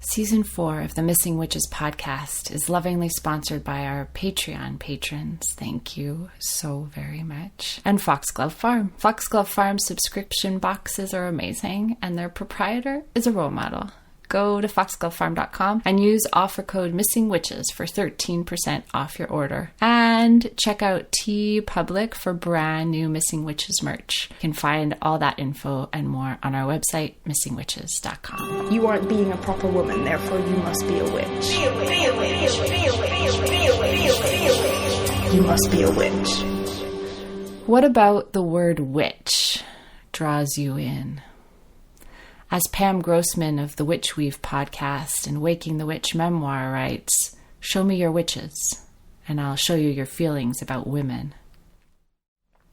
Season 4 of the Missing Witches podcast is lovingly sponsored by our Patreon patrons. Thank you so very much. And Foxglove Farm. Foxglove Farm subscription boxes are amazing, and their proprietor is a role model. Go to foxglovefarm.com and use offer code MissingWitches for 13% off your order. And check out TeePublic for brand new Missing Witches merch. You can find all that info and more on our website, missingwitches.com. You aren't being a proper woman, therefore you must be a witch. You must be a witch. What about the word witch draws you in? As Pam Grossman of the Witch Weave podcast and Waking the Witch memoir writes, "Show me your witches, and I'll show you your feelings about women."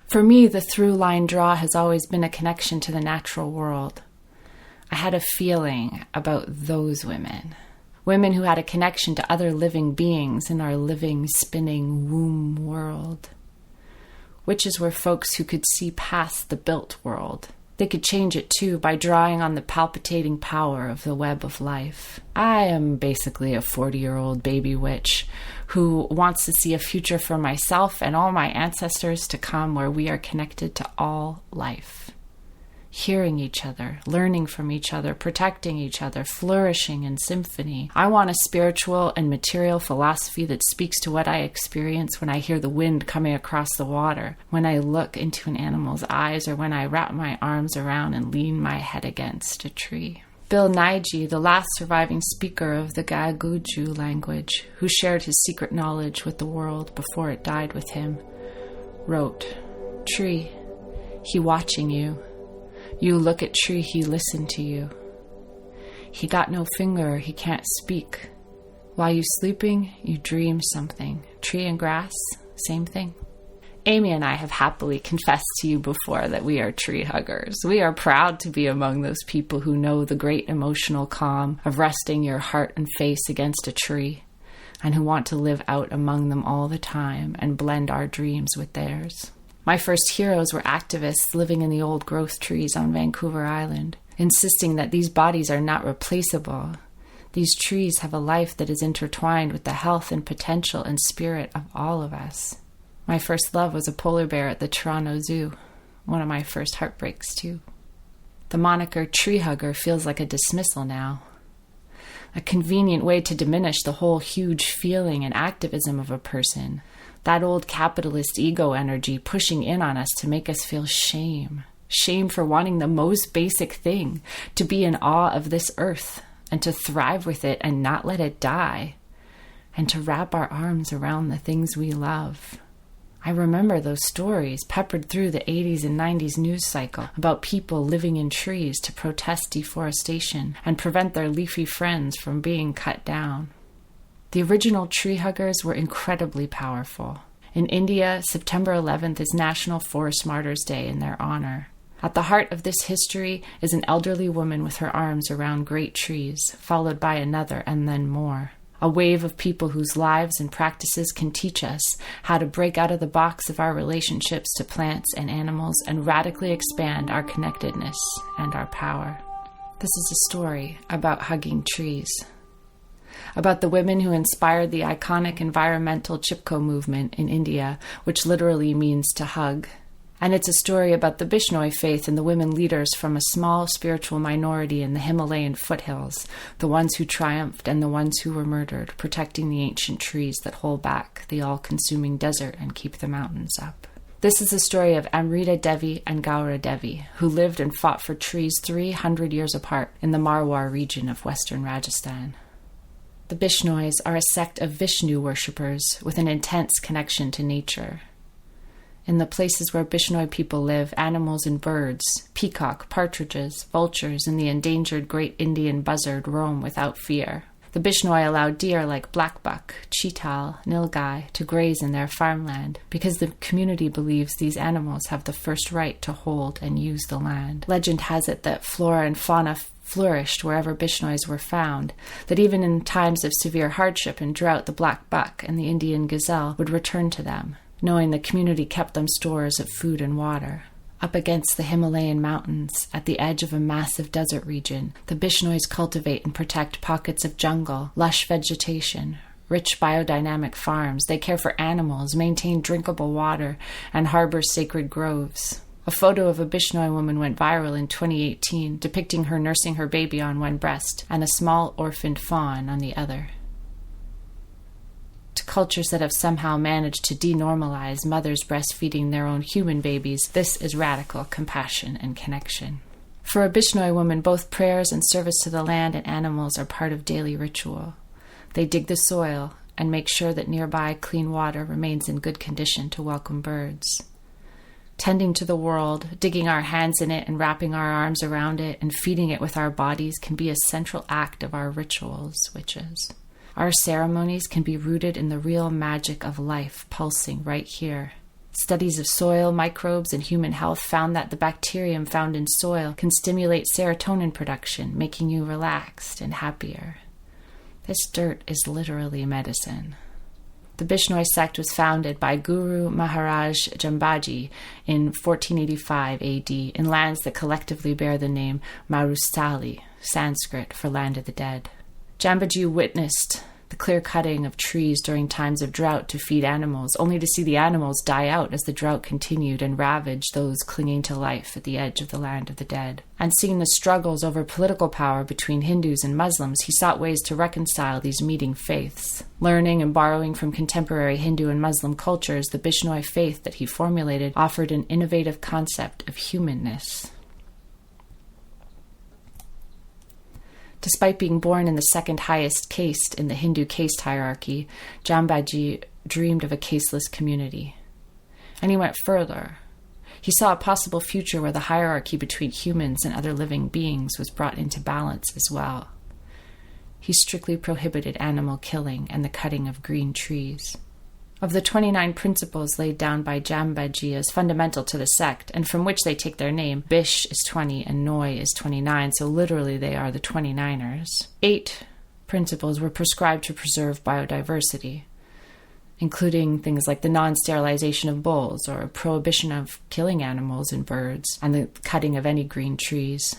For me, the through-line draw has always been a connection to the natural world. I had a feeling about those women. Women who had a connection to other living beings in our living, spinning womb world. Witches were folks who could see past the built world. They could change it too by drawing on the palpitating power of the web of life. I am basically a 40-year-old baby witch who wants to see a future for myself and all my ancestors to come where we are connected to all life. Hearing each other, learning from each other, protecting each other, flourishing in symphony. I want a spiritual and material philosophy that speaks to what I experience when I hear the wind coming across the water, when I look into an animal's eyes, or when I wrap my arms around and lean my head against a tree. Bill Nighy, the last surviving speaker of the Gaguju language, who shared his secret knowledge with the world before it died with him, wrote, "Tree, he watching you. You look at tree, he listen to you. He got no finger, he can't speak. While you sleeping, you dream something. Tree and grass, same thing." Amy and I have happily confessed to you before that we are tree huggers. We are proud to be among those people who know the great emotional calm of resting your heart and face against a tree, and who want to live out among them all the time and blend our dreams with theirs. My first heroes were activists living in the old growth trees on Vancouver Island, insisting that these bodies are not replaceable. These trees have a life that is intertwined with the health and potential and spirit of all of us. My first love was a polar bear at the Toronto Zoo, one of my first heartbreaks too. The moniker tree hugger feels like a dismissal now, a convenient way to diminish the whole huge feeling and activism of a person. That old capitalist ego energy pushing in on us to make us feel shame. Shame for wanting the most basic thing, to be in awe of this earth and to thrive with it and not let it die, and to wrap our arms around the things we love. I remember those stories peppered through the 80s and 90s news cycle about people living in trees to protest deforestation and prevent their leafy friends from being cut down. The original tree huggers were incredibly powerful. In India, September 11th is National Forest Martyrs Day in their honor. At the heart of this history is an elderly woman with her arms around great trees, followed by another and then more. A wave of people whose lives and practices can teach us how to break out of the box of our relationships to plants and animals and radically expand our connectedness and our power. This is a story about hugging trees. About the women who inspired the iconic environmental Chipko movement in India, which literally means to hug. And it's a story about the Bishnoi faith and the women leaders from a small spiritual minority in the Himalayan foothills, the ones who triumphed and the ones who were murdered, protecting the ancient trees that hold back the all-consuming desert and keep the mountains up. This is the story of Amrita Devi and Gaura Devi, who lived and fought for trees 300 years apart in the Marwar region of western Rajasthan. The Bishnois are a sect of Vishnu worshippers with an intense connection to nature. In the places where Bishnoi people live, animals and birds, peacock, partridges, vultures, and the endangered great Indian buzzard roam without fear. The Bishnoi allow deer like blackbuck, cheetal, nilgai to graze in their farmland because the community believes these animals have the first right to hold and use the land. Legend has it that flora and fauna flourished wherever Bishnois were found, that even in times of severe hardship and drought, the black buck and the Indian gazelle would return to them, knowing the community kept them stores of food and water. Up against the Himalayan mountains, at the edge of a massive desert region, the Bishnois cultivate and protect pockets of jungle, lush vegetation, rich biodynamic farms. They care for animals, maintain drinkable water, and harbor sacred groves. A photo of a Bishnoi woman went viral in 2018, depicting her nursing her baby on one breast and a small orphaned fawn on the other. To cultures that have somehow managed to denormalize mothers breastfeeding their own human babies, this is radical compassion and connection. For a Bishnoi woman, both prayers and service to the land and animals are part of daily ritual. They dig the soil and make sure that nearby clean water remains in good condition to welcome birds. Tending to the world, digging our hands in it and wrapping our arms around it and feeding it with our bodies can be a central act of our rituals, witches. Our ceremonies can be rooted in the real magic of life pulsing right here. Studies of soil, microbes, and human health found that the bacterium found in soil can stimulate serotonin production, making you relaxed and happier. This dirt is literally medicine. The Bishnoi sect was founded by Guru Maharaj Jambaji in 1485 AD in lands that collectively bear the name Marustali, Sanskrit for land of the dead. Jambaji witnessed the clear cutting of trees during times of drought to feed animals, only to see the animals die out as the drought continued and ravaged those clinging to life at the edge of the land of the dead. And seeing the struggles over political power between Hindus and Muslims, he sought ways to reconcile these meeting faiths. Learning and borrowing from contemporary Hindu and Muslim cultures, the Bishnoi faith that he formulated offered an innovative concept of humanness. Despite being born in the second highest caste in the Hindu caste hierarchy, Jambaji dreamed of a casteless community. And he went further. He saw a possible future where the hierarchy between humans and other living beings was brought into balance as well. He strictly prohibited animal killing and the cutting of green trees. Of the 29 principles laid down by Jambaji as fundamental to the sect, and from which they take their name, Bish is 20 and Noi is 29, so literally they are the 29ers. 8 principles were prescribed to preserve biodiversity, including things like the non-sterilization of bulls or a prohibition of killing animals and birds and the cutting of any green trees.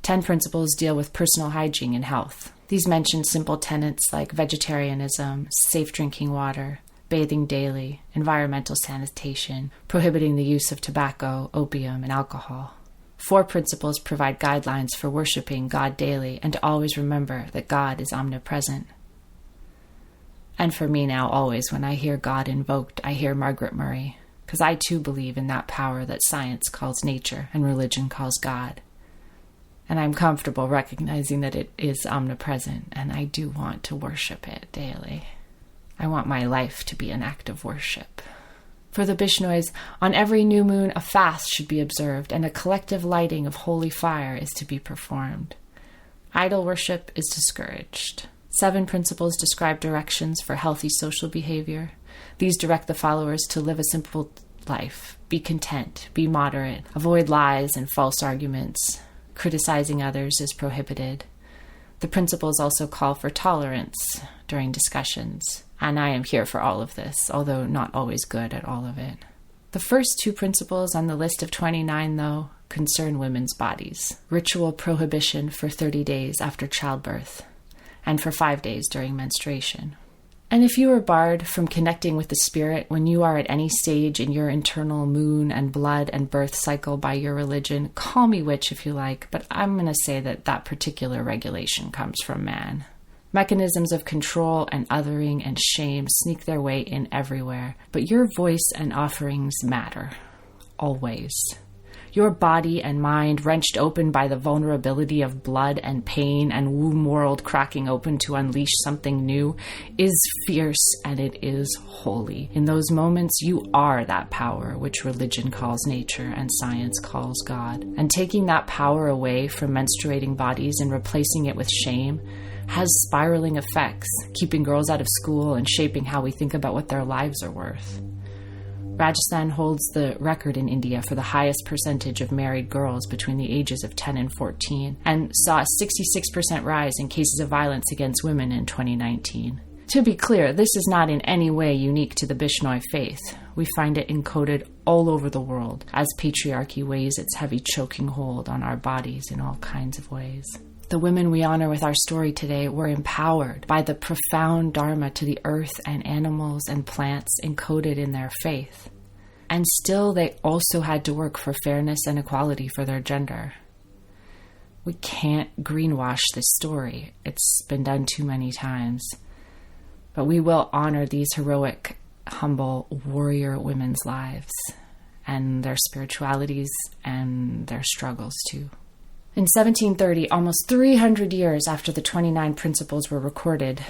10 principles deal with personal hygiene and health. These mention simple tenets like vegetarianism, safe drinking water, bathing daily, environmental sanitation, prohibiting the use of tobacco, opium, and alcohol. 4 principles provide guidelines for worshiping God daily and to always remember that God is omnipresent. And for me now, always, when I hear God invoked, I hear Margaret Murray, because I too believe in that power that science calls nature and religion calls God. And I'm comfortable recognizing that it is omnipresent, and I do want to worship it daily. I want my life to be an act of worship. For the Bishnois, on every new moon a fast should be observed, and a collective lighting of holy fire is to be performed. Idol worship is discouraged. 7 principles describe directions for healthy social behavior. These direct the followers to live a simple life, be content, be moderate, avoid lies and false arguments. Criticizing others is prohibited. The principles also call for tolerance during discussions, and I am here for all of this, although not always good at all of it. The first 2 principles on the list of 29, though, concern women's bodies. Ritual prohibition for 30 days after childbirth, and for 5 days during menstruation. And if you are barred from connecting with the spirit when you are at any stage in your internal moon and blood and birth cycle by your religion, call me witch if you like, but I'm going to say that that particular regulation comes from man. Mechanisms of control and othering and shame sneak their way in everywhere, but your voice and offerings matter. Always. Your body and mind wrenched open by the vulnerability of blood and pain and womb world cracking open to unleash something new is fierce and it is holy. In those moments, you are that power which religion calls nature and science calls God. And taking that power away from menstruating bodies and replacing it with shame has spiraling effects, keeping girls out of school and shaping how we think about what their lives are worth. Rajasthan holds the record in India for the highest percentage of married girls between the ages of 10 and 14, and saw a 66% rise in cases of violence against women in 2019. To be clear, this is not in any way unique to the Bishnoi faith. We find it encoded all over the world as patriarchy weighs its heavy choking hold on our bodies in all kinds of ways. The women we honor with our story today were empowered by the profound dharma to the earth and animals and plants encoded in their faith. And still they also had to work for fairness and equality for their gender. We can't greenwash this story. It's been done too many times. But we will honor these heroic, humble warrior women's lives and their spiritualities and their struggles too. In 1730, almost 300 years after the 29 principles were recorded,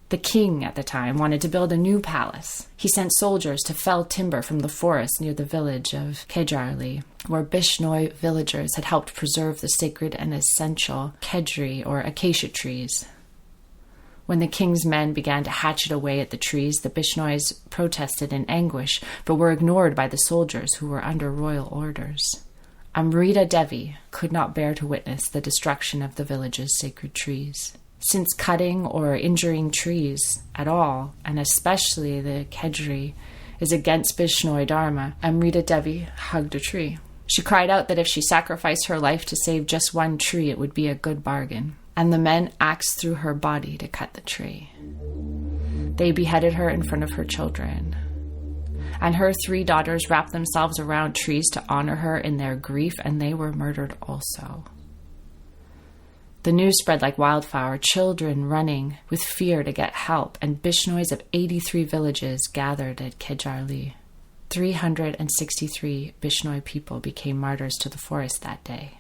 the king at the time wanted to build a new palace. He sent soldiers to fell timber from the forest near the village of Kejarli, where Bishnoi villagers had helped preserve the sacred and essential kedri, or acacia trees. When the king's men began to hatchet away at the trees, the Bishnois protested in anguish, but were ignored by the soldiers who were under royal orders. Amrita Devi could not bear to witness the destruction of the village's sacred trees. Since cutting or injuring trees at all, and especially the kedri, is against Bishnoi Dharma, Amrita Devi hugged a tree. She cried out that if she sacrificed her life to save just one tree, it would be a good bargain. And the men axed through her body to cut the tree. They beheaded her in front of her children. And her 3 daughters wrapped themselves around trees to honor her in their grief, and they were murdered also. The news spread like wildfire, children running with fear to get help, and Bishnois of 83 villages gathered at Kejarli. 363 Bishnoi people became martyrs to the forest that day.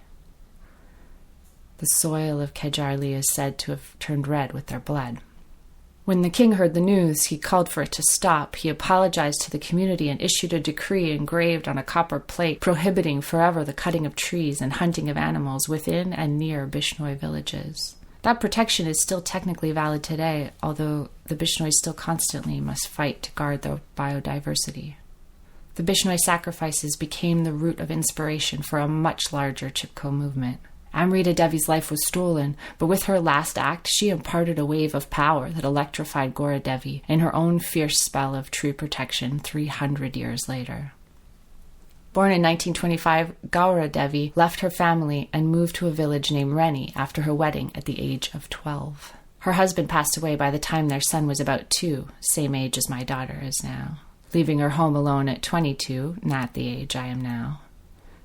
The soil of Kejarli is said to have turned red with their blood. When the king heard the news, he called for it to stop. He apologized to the community and issued a decree engraved on a copper plate prohibiting forever the cutting of trees and hunting of animals within and near Bishnoi villages. That protection is still technically valid today, although the Bishnoi still constantly must fight to guard their biodiversity. The Bishnoi sacrifices became the root of inspiration for a much larger Chipko movement. Amrita Devi's life was stolen, but with her last act, she imparted a wave of power that electrified Gaura Devi in her own fierce spell of tree protection 300 years later. Born in 1925, Gaura Devi left her family and moved to a village named Reni after her wedding at the age of 12. Her husband passed away by the time their son was about 2, same age as my daughter is now, leaving her home alone at 22, not the age I am now,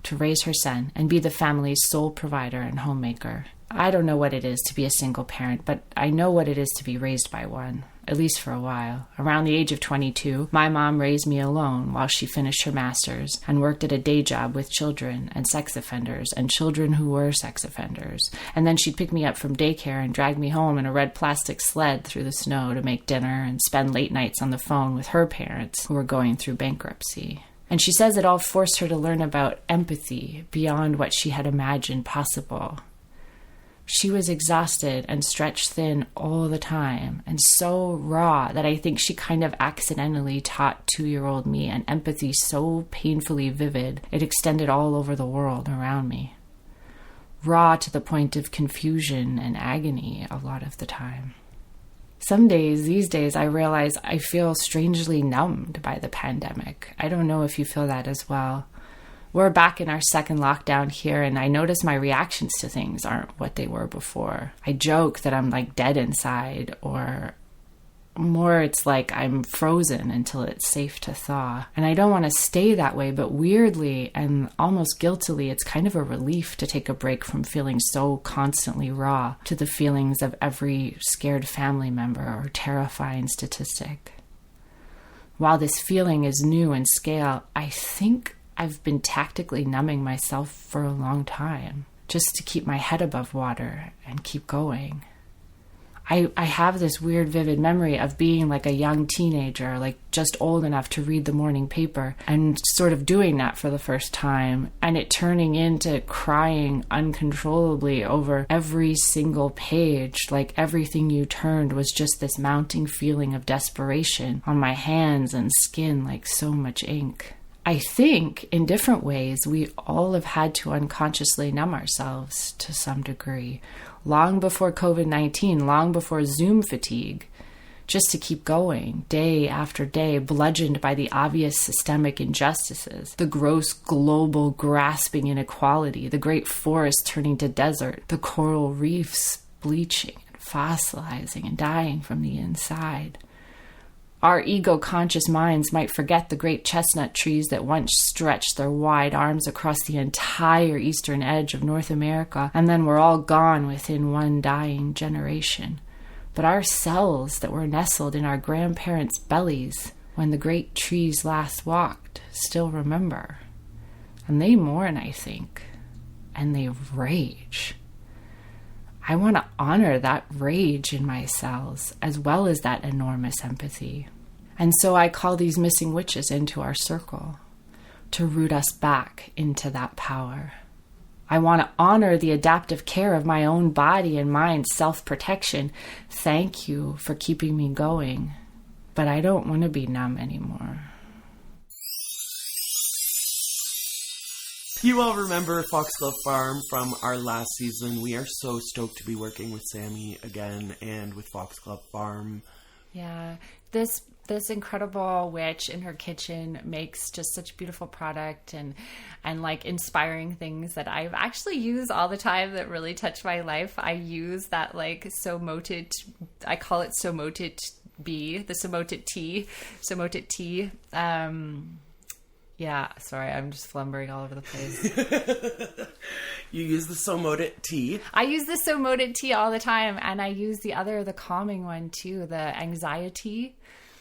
to raise her son and be the family's sole provider and homemaker. I don't know what it is to be a single parent, but I know what it is to be raised by one, at least for a while. Around the age of 22, my mom raised me alone while she finished her master's and worked at a day job with children and sex offenders and children who were sex offenders. And then she'd pick me up from daycare and drag me home in a red plastic sled through the snow to make dinner and spend late nights on the phone with her parents who were going through bankruptcy. And she says it all forced her to learn about empathy beyond what she had imagined possible. She was exhausted and stretched thin all the time and so raw that I think she kind of accidentally taught 2-year-old me an empathy so painfully vivid it extended all over the world around me. Raw to the point of confusion and agony a lot of the time. Some days, these days, I realize I feel strangely numbed by the pandemic. I don't know if you feel that as well. We're back in our second lockdown here, and I notice my reactions to things aren't what they were before. I joke that I'm like dead inside, or more it's like I'm frozen until it's safe to thaw. And I don't want to stay that way, but weirdly and almost guiltily, it's kind of a relief to take a break from feeling so constantly raw to the feelings of every scared family member or terrifying statistic. While this feeling is new in scale, I think I've been tactically numbing myself for a long time, just to keep my head above water and keep going. I have this weird vivid memory of being like a young teenager, like just old enough to read the morning paper and sort of doing that for the first time, and it turning into crying uncontrollably over every single page, like everything you turned was just this mounting feeling of desperation on my hands and skin like so much ink. I think, in different ways, we all have had to unconsciously numb ourselves to some degree, long before COVID-19, long before Zoom fatigue, just to keep going day after day, bludgeoned by the obvious systemic injustices, the gross global grasping inequality, the great forest turning to desert, the coral reefs bleaching and fossilizing and dying from the inside. Our ego-conscious minds might forget the great chestnut trees that once stretched their wide arms across the entire eastern edge of North America, and then were all gone within one dying generation. But our cells that were nestled in our grandparents' bellies when the great trees last walked still remember. And they mourn, I think, and they rage. I want to honor that rage in my cells, as well as that enormous empathy. And so I call these missing witches into our circle to root us back into that power. I want to honor the adaptive care of my own body and mind, self-protection. Thank you for keeping me going, but I don't want to be numb anymore. You all remember Foxglove Farm from our last season. We are so stoked to be working with Sammy again and with Foxglove Farm. Yeah, this incredible witch in her kitchen makes just such beautiful product and like inspiring things that I've actually used all the time that really touch my life. I use that like somoted, I call it somoted bee, the somoted tea. Yeah, sorry, I'm just flumbering all over the place. You use the somoted tea. I use the somoted tea all the time, and I use the calming one too, the anxiety.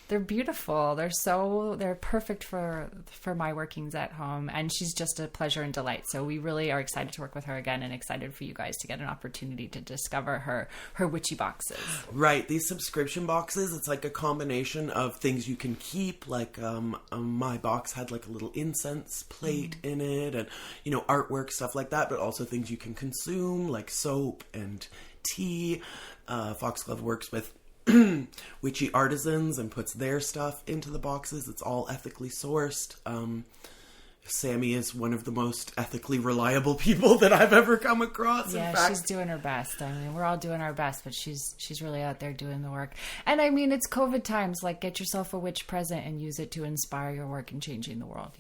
They're beautiful. They're perfect for my workings at home. And she's just a pleasure and delight. So we really are excited to work with her again and excited for you guys to get an opportunity to discover her witchy boxes. Right. These subscription boxes, it's like a combination of things you can keep. Like my box had like a little incense plate in it and, artwork, stuff like that. But also things you can consume like soap and tea. Foxglove works with witchy artisans and puts their stuff into the boxes. It's all ethically sourced. Sammy is one of the most ethically reliable people that I've ever come across. Yeah, she's doing her best. I mean, we're all doing our best, but she's really out there doing the work. And I mean, it's COVID times. Like, get yourself a witch present and use it to inspire your work in changing the world,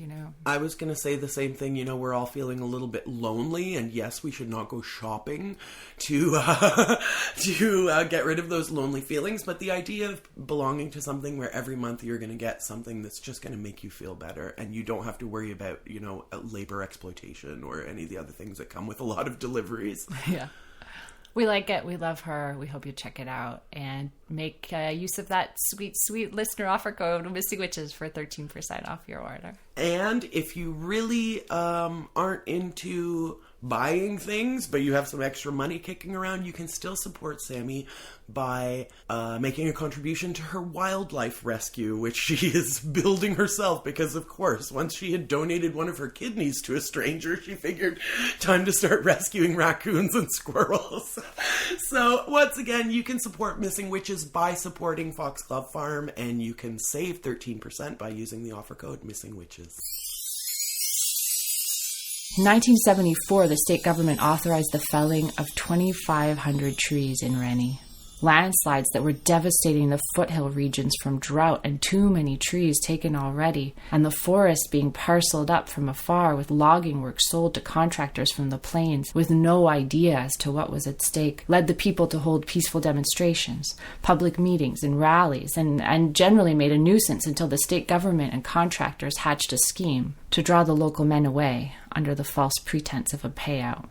I was going to say the same thing. We're all feeling a little bit lonely, and yes, we should not go shopping to get rid of those lonely feelings. But the idea of belonging to something where every month you're going to get something that's just going to make you feel better, and you don't have to worry about labor exploitation or any of the other things that come with a lot of deliveries. Yeah. We like it. We love her. We hope you check it out and make use of that sweet, sweet listener offer code, Missing Witches, for 13% off your order. And if you really aren't into buying things, but you have some extra money kicking around, you can still support Sammy by making a contribution to her wildlife rescue, which she is building herself because, of course, once she had donated one of her kidneys to a stranger, she figured time to start rescuing raccoons and squirrels. So, once again, you can support Missing Witches by supporting Foxglove Farm, and you can save 13% by using the offer code Missing Witches. In 1974, the state government authorized the felling of 2,500 trees in Rennie. Landslides that were devastating the foothill regions from drought and too many trees taken already, and the forest being parceled up from afar with logging work sold to contractors from the plains with no idea as to what was at stake, led the people to hold peaceful demonstrations, public meetings and rallies, and generally made a nuisance until the state government and contractors hatched a scheme to draw the local men away under the false pretense of a payout.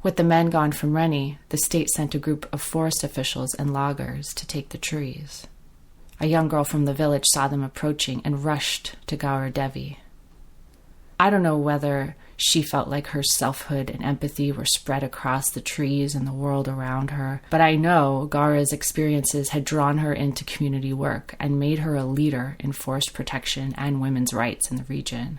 With the men gone from Rennie, the state sent a group of forest officials and loggers to take the trees. A young girl from the village saw them approaching and rushed to Gaura Devi. I don't know whether she felt like her selfhood and empathy were spread across the trees and the world around her, but I know Gaura's experiences had drawn her into community work and made her a leader in forest protection and women's rights in the region.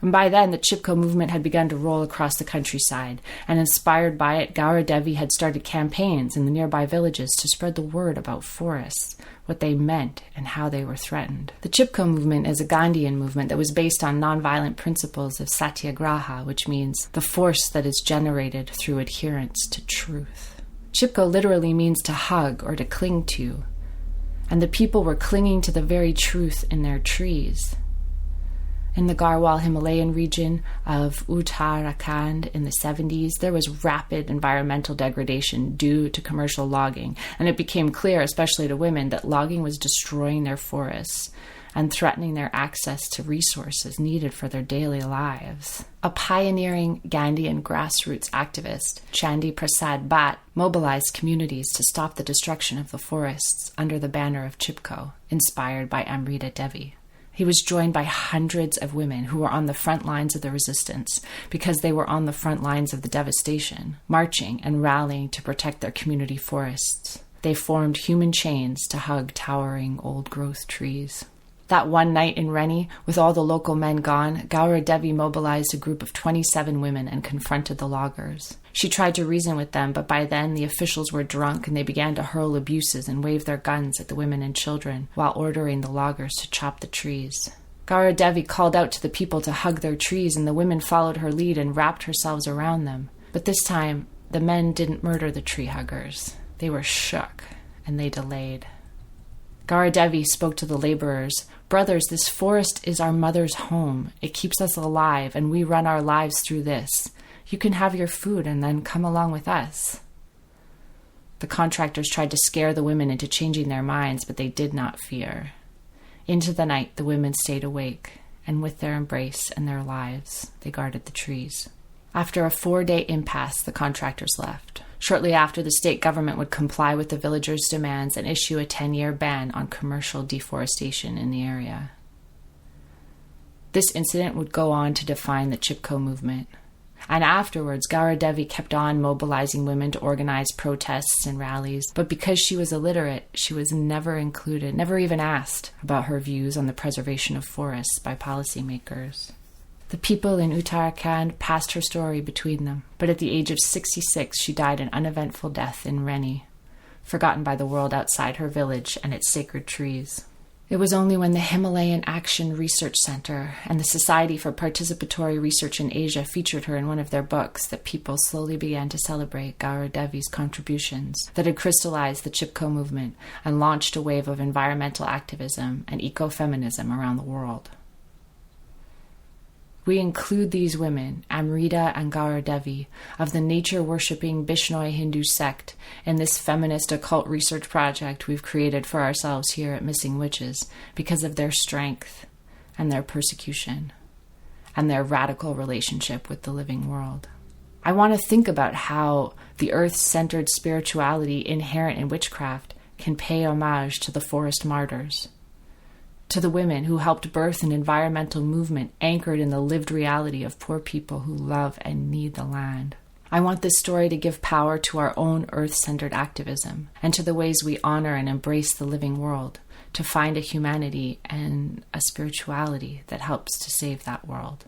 And by then, the Chipko movement had begun to roll across the countryside, and inspired by it, Gaura Devi had started campaigns in the nearby villages to spread the word about forests, what they meant, and how they were threatened. The Chipko movement is a Gandhian movement that was based on nonviolent principles of satyagraha, which means the force that is generated through adherence to truth. Chipko literally means to hug or to cling to. and the people were clinging to the very truth in their trees. In the Garhwal Himalayan region of Uttarakhand in the 70s, there was rapid environmental degradation due to commercial logging, and it became clear, especially to women, that logging was destroying their forests and threatening their access to resources needed for their daily lives. A pioneering Gandhian grassroots activist, Chandi Prasad Bhatt, mobilized communities to stop the destruction of the forests under the banner of Chipko, inspired by Amrita Devi. He was joined by hundreds of women who were on the front lines of the resistance because they were on the front lines of the devastation, marching and rallying to protect their community forests. They formed human chains to hug towering old-growth trees. That one night in Reni, with all the local men gone, Gaura Devi mobilized a group of 27 women and confronted the loggers. She tried to reason with them, but by then the officials were drunk and they began to hurl abuses and wave their guns at the women and children while ordering the loggers to chop the trees. Gaura Devi called out to the people to hug their trees, and the women followed her lead and wrapped herself around them. But this time, the men didn't murder the tree huggers. They were shook, and they delayed. Gaura Devi spoke to the laborers. "Brothers, this forest is our mother's home. It keeps us alive, and we run our lives through this. You can have your food and then come along with us." The contractors tried to scare the women into changing their minds, but they did not fear. Into the night, the women stayed awake, and with their embrace and their lives, they guarded the trees. After a 4-day impasse, the contractors left. Shortly after, the state government would comply with the villagers' demands and issue a 10-year ban on commercial deforestation in the area. This incident would go on to define the Chipko movement. And afterwards, Gaura Devi kept on mobilizing women to organize protests and rallies, but because she was illiterate, she was never included, never even asked about her views on the preservation of forests by policymakers. The people in Uttarakhand passed her story between them, but at the age of 66, she died an uneventful death in Reni, forgotten by the world outside her village and its sacred trees. It was only when the Himalayan Action Research Center and the Society for Participatory Research in Asia featured her in one of their books that people slowly began to celebrate Gaura Devi's contributions that had crystallized the Chipko movement and launched a wave of environmental activism and ecofeminism around the world. We include these women, Amrita and Gaura Devi, of the nature-worshipping Bishnoi Hindu sect, in this feminist occult research project we've created for ourselves here at Missing Witches because of their strength and their persecution and their radical relationship with the living world. I want to think about how the earth-centered spirituality inherent in witchcraft can pay homage to the forest martyrs, to the women who helped birth an environmental movement anchored in the lived reality of poor people who love and need the land. I want this story to give power to our own earth-centered activism and to the ways we honor and embrace the living world, to find a humanity and a spirituality that helps to save that world,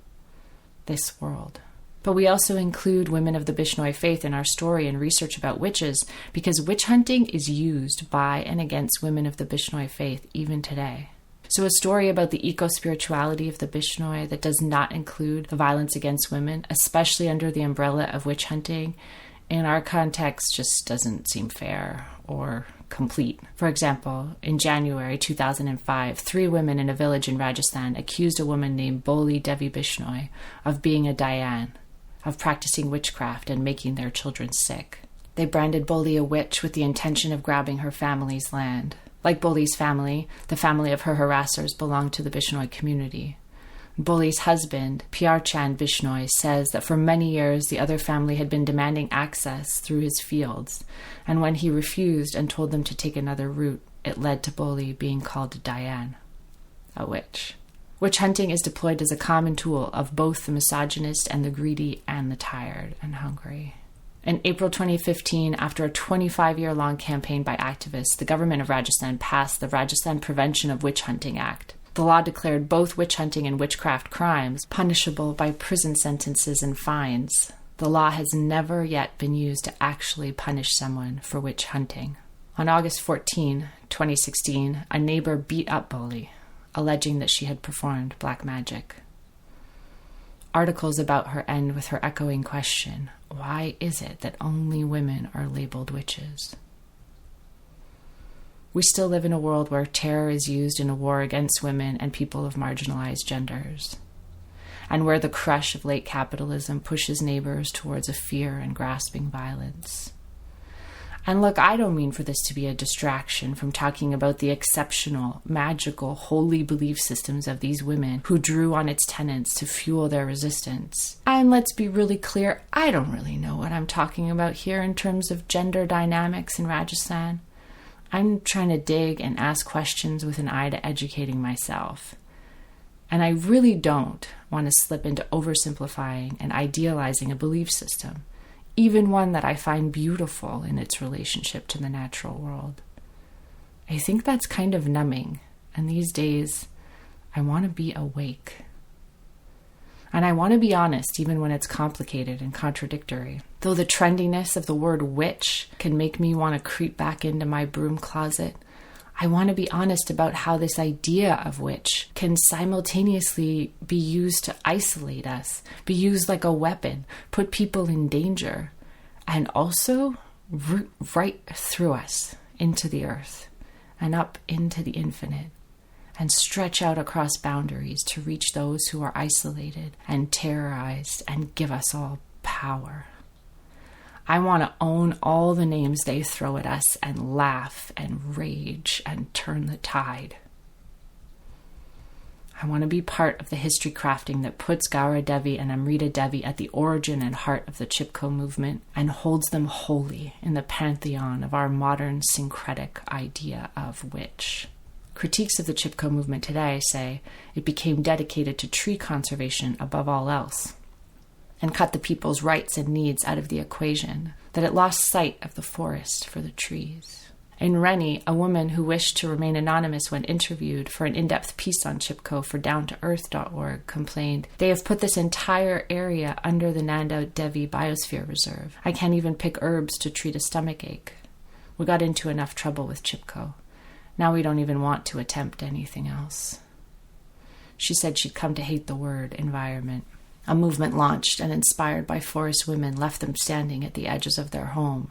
this world. But we also include women of the Bishnoi faith in our story and research about witches because witch hunting is used by and against women of the Bishnoi faith even today. So a story about the eco-spirituality of the Bishnoi that does not include the violence against women, especially under the umbrella of witch hunting, in our context just doesn't seem fair or complete. For example, in January 2005, 3 women in a village in Rajasthan accused a woman named Gaura Devi Bishnoi of being a Dayan, of practicing witchcraft and making their children sick. They branded Gaura a witch with the intention of grabbing her family's land. Like Gaura's family, the family of her harassers belonged to the Bishnoi community. Gaura's husband, Pyar Chand Bishnoi, says that for many years the other family had been demanding access through his fields, and when he refused and told them to take another route, it led to Gaura being called a Dayan, a witch. Witch hunting is deployed as a common tool of both the misogynist and the greedy and the tired and hungry. In April 2015, after a 25-year-long campaign by activists, the government of Rajasthan passed the Rajasthan Prevention of Witch Hunting Act. The law declared both witch hunting and witchcraft crimes punishable by prison sentences and fines. The law has never yet been used to actually punish someone for witch hunting. On August 14, 2016, a neighbor beat up Gaura, alleging that she had performed black magic. Articles about her end with her echoing question, why is it that only women are labeled witches? We still live in a world where terror is used in a war against women and people of marginalized genders, and where the crush of late capitalism pushes neighbors towards a fear and grasping violence. And look, I don't mean for this to be a distraction from talking about the exceptional, magical, holy belief systems of these women who drew on its tenets to fuel their resistance. And let's be really clear, I don't really know what I'm talking about here in terms of gender dynamics in Rajasthan. I'm trying to dig and ask questions with an eye to educating myself. And I really don't want to slip into oversimplifying and idealizing a belief system, even one that I find beautiful in its relationship to the natural world. I think that's kind of numbing, and these days, I want to be awake. And I want to be honest even when it's complicated and contradictory. Though the trendiness of the word witch can make me want to creep back into my broom closet, I want to be honest about how this idea of witch can simultaneously be used to isolate us, be used like a weapon, put people in danger, and also root right through us into the earth and up into the infinite, and stretch out across boundaries to reach those who are isolated and terrorized and give us all power. I want to own all the names they throw at us and laugh and rage and turn the tide. I want to be part of the history crafting that puts Gaura Devi and Amrita Devi at the origin and heart of the Chipko movement and holds them holy in the pantheon of our modern syncretic idea of witch. Critiques of the Chipko movement today say it became dedicated to tree conservation above all else, and cut the people's rights and needs out of the equation, that it lost sight of the forest for the trees. In Rennie, a woman who wished to remain anonymous when interviewed for an in-depth piece on Chipko for downtoearth.org, complained, "They have put this entire area under the Nanda Devi Biosphere Reserve. I can't even pick herbs to treat a stomach ache. We got into enough trouble with Chipko. Now we don't even want to attempt anything else." She said she'd come to hate the word environment. A movement launched and inspired by forest women left them standing at the edges of their home,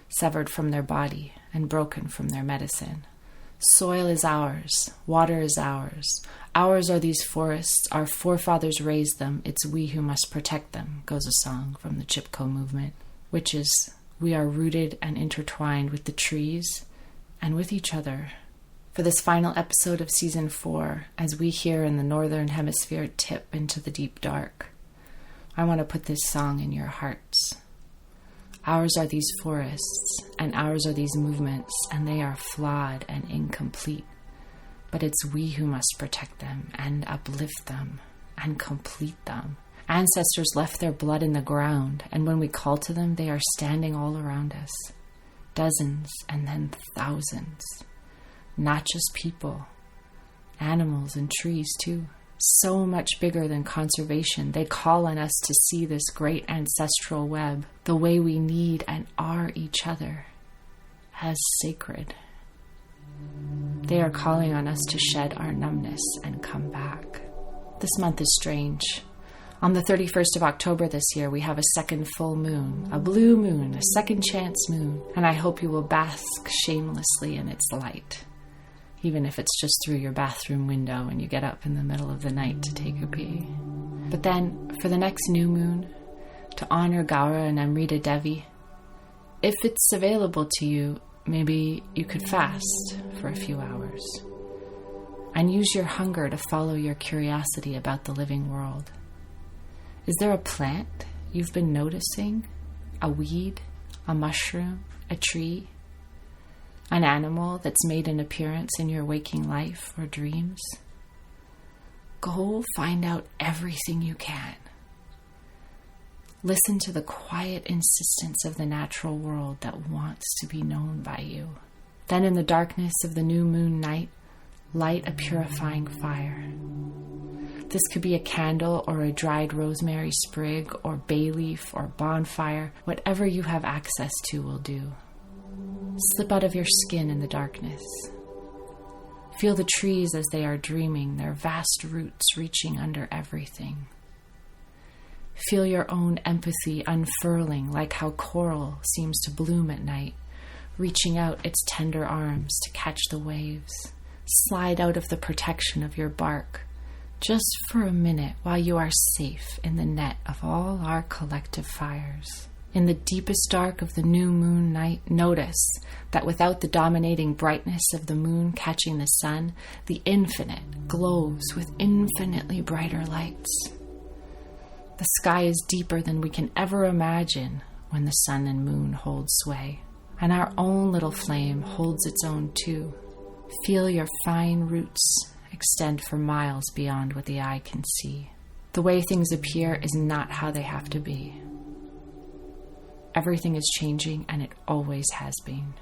severed from their body and broken from their medicine. Soil is ours. Water is ours. Ours are these forests. Our forefathers raised them. It's we who must protect them, goes a song from the Chipko movement, which is, we are rooted and intertwined with the trees and with each other. For this final episode of Season 4, as we here in the Northern Hemisphere tip into the deep dark, I want to put this song in your hearts. Ours are these forests, and ours are these movements, and they are flawed and incomplete. But it's we who must protect them, and uplift them, and complete them. Ancestors left their blood in the ground, and when we call to them, they are standing all around us. Dozens, and then thousands. Not just people, animals and trees too. So much bigger than conservation. They call on us to see this great ancestral web, the way we need and are each other, as sacred. They are calling on us to shed our numbness and come back. This month is strange. On the 31st of October this year, we have a second full moon, a blue moon, a second chance moon, and I hope you will bask shamelessly in its light, even if it's just through your bathroom window and you get up in the middle of the night to take a pee. But then, for the next new moon, to honor Gaura and Amrita Devi, if it's available to you, maybe you could fast for a few hours and use your hunger to follow your curiosity about the living world. Is there a plant you've been noticing? A weed? A mushroom? A tree? An animal that's made an appearance in your waking life or dreams? Go find out everything you can. Listen to the quiet insistence of the natural world that wants to be known by you. Then in the darkness of the new moon night, light a purifying fire. This could be a candle or a dried rosemary sprig or bay leaf or bonfire. Whatever you have access to will do. Slip out of your skin in the darkness. Feel the trees as they are dreaming, their vast roots reaching under everything. Feel your own empathy unfurling like how coral seems to bloom at night, reaching out its tender arms to catch the waves, slide out of the protection of your bark, just for a minute while you are safe in the net of all our collective fires. In the deepest dark of the new moon night, notice that without the dominating brightness of the moon catching the sun, the infinite glows with infinitely brighter lights. The sky is deeper than we can ever imagine when the sun and moon hold sway, and our own little flame holds its own too. Feel your fine roots extend for miles beyond what the eye can see. The way things appear is not how they have to be. Everything is changing, and it always has been.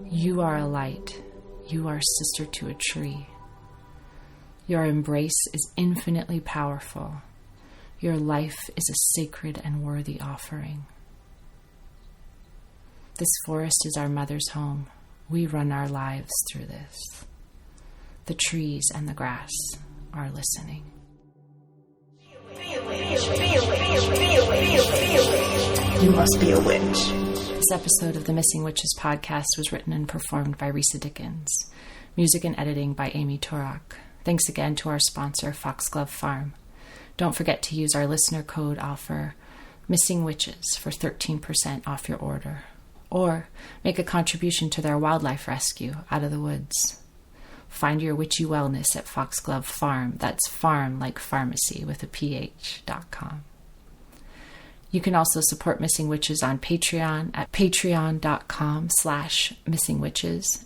You are a light. You are sister to a tree. Your embrace is infinitely powerful. Your life is a sacred and worthy offering. This forest is our mother's home. We run our lives through this. The trees and the grass are listening. You must be a witch. This episode of the Missing Witches podcast was written and performed by Risa Dickens. Music and editing by Amy Turok. Thanks again to our sponsor, Foxglove Farm. Don't forget to use our listener code offer, Missing Witches, for 13% off your order. Or make a contribution to their wildlife rescue out of the woods. Find your witchy wellness at Foxglove Farm. That's farm like pharmacy with a PH.com. You can also support Missing Witches on Patreon at patreon.com/missingwitches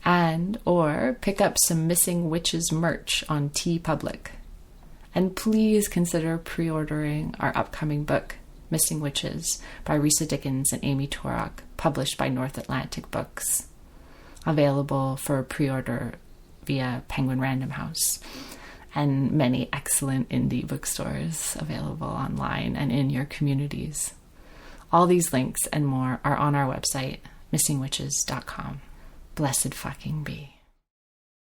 and or pick up some Missing Witches merch on TeePublic. And please consider pre-ordering our upcoming book, Missing Witches, by Risa Dickens and Amy Turok, published by North Atlantic Books. Available for pre-order via Penguin Random House and many excellent indie bookstores available online and in your communities. All these links and more are on our website, missingwitches.com. Blessed fucking be.